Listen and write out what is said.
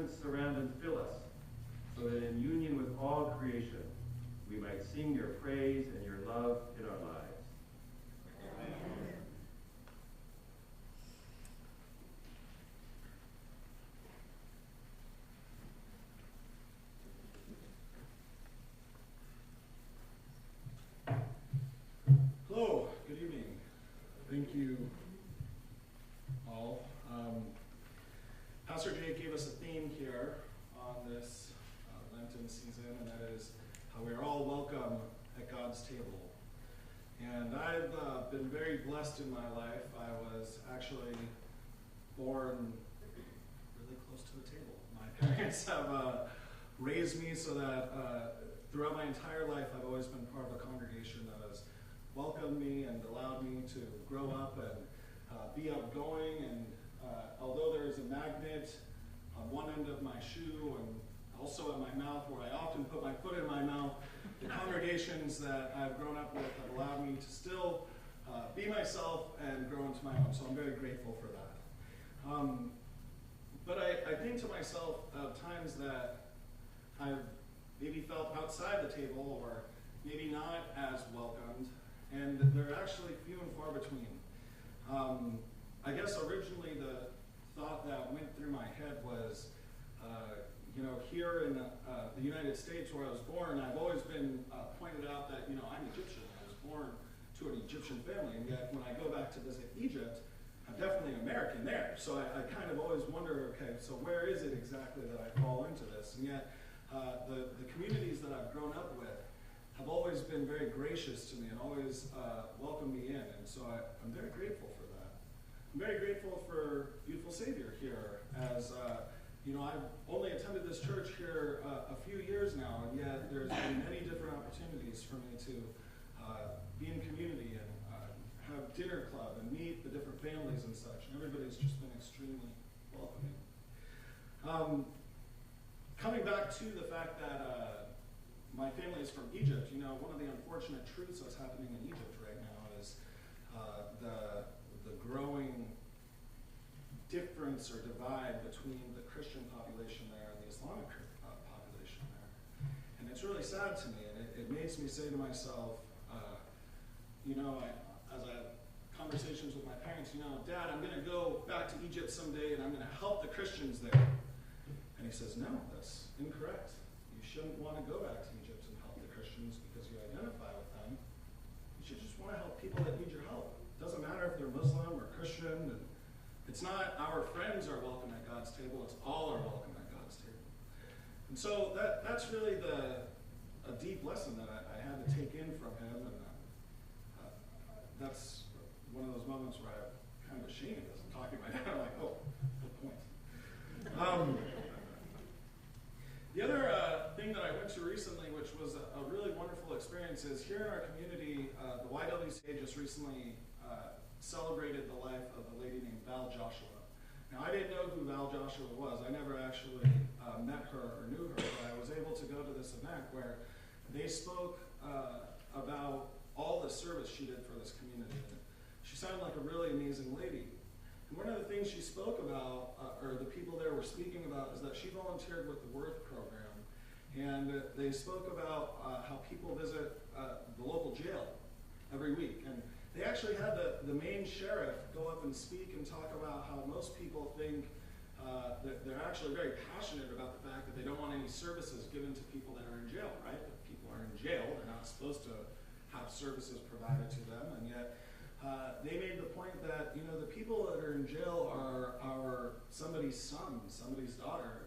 presence surround and fill us, so that in union with all creation, we might sing your praise and your love in our lives. Amen. Hello, good evening. Thank you all. Pastor Jake gave us a theme here on this Lenten season, and that is how we are all welcome at God's table. And I've been very blessed in my life. I was actually born really close to the table. My parents have raised me so that throughout my entire life I've always been part of a congregation that has welcomed me and allowed me to grow up and be outgoing. And although there is a magnet on one end of my shoe and also in my mouth where I often put my foot in my mouth, the congregations that I've grown up with have allowed me to still be myself and grow into my own. So I'm very grateful for that. But I think to myself times that I've maybe felt outside the table or maybe not as welcomed, and they're actually few and far between. I guess originally the thought that went through my head was, here in the United States where I was born, I've always been pointed out that, I'm Egyptian. I was born to an Egyptian family, and yet when I go back to visit Egypt, I'm definitely American there. So I kind of always wonder, okay, so where is it exactly that I fall into this? And yet the communities that I've grown up with have always been very gracious to me and always welcomed me in. And so I'm very grateful for that. I'm very grateful for beautiful Savior here. As I've only attended this church here a few years now, and yet there's been many different opportunities for me to be in community and have dinner club and meet the different families and such. And everybody's just been extremely welcoming. Coming back to the fact that my family is from Egypt, one of the unfortunate truths that's happening in Egypt right now is the growing difference or divide between the Christian population there and the Islamic population there. And it's really sad to me, and it makes me say to myself, as I have conversations with my parents, Dad, I'm going to go back to Egypt someday and I'm going to help the Christians there. And he says, no, that's incorrect. You shouldn't want to go back to Egypt and help the Christians because you identify with them. You should just want to help people that need your help. It doesn't matter if they're Muslim or Christian. And it's not our friends are welcome at God's table, it's all are welcome at God's table. And so that's really a deep lesson that I had to take in from him. And that's one of those moments where I'm kind of ashamed as I'm talking to my dad. I'm like, oh, good point. The other thing that I went to recently, which was a really wonderful experience, is here in our community, the YWCA just recently celebrated the life of a lady named Val Joshua. Now, I didn't know who Val Joshua was. I never actually met her or knew her, but I was able to go to this event where they spoke about all the service she did for this community. She sounded like a really amazing lady. And one of the things she spoke about, or the people there were speaking about, is that she volunteered with the Worth program. And they spoke about how people visit the local jail every week. And they actually had the main sheriff go up and speak and talk about how most people think that they're actually very passionate about the fact that they don't want any services given to people that are in jail, right? If people are in jail, they're not supposed to have services provided to them. And yet they made the point that, the people that are in jail are somebody's son, somebody's daughter,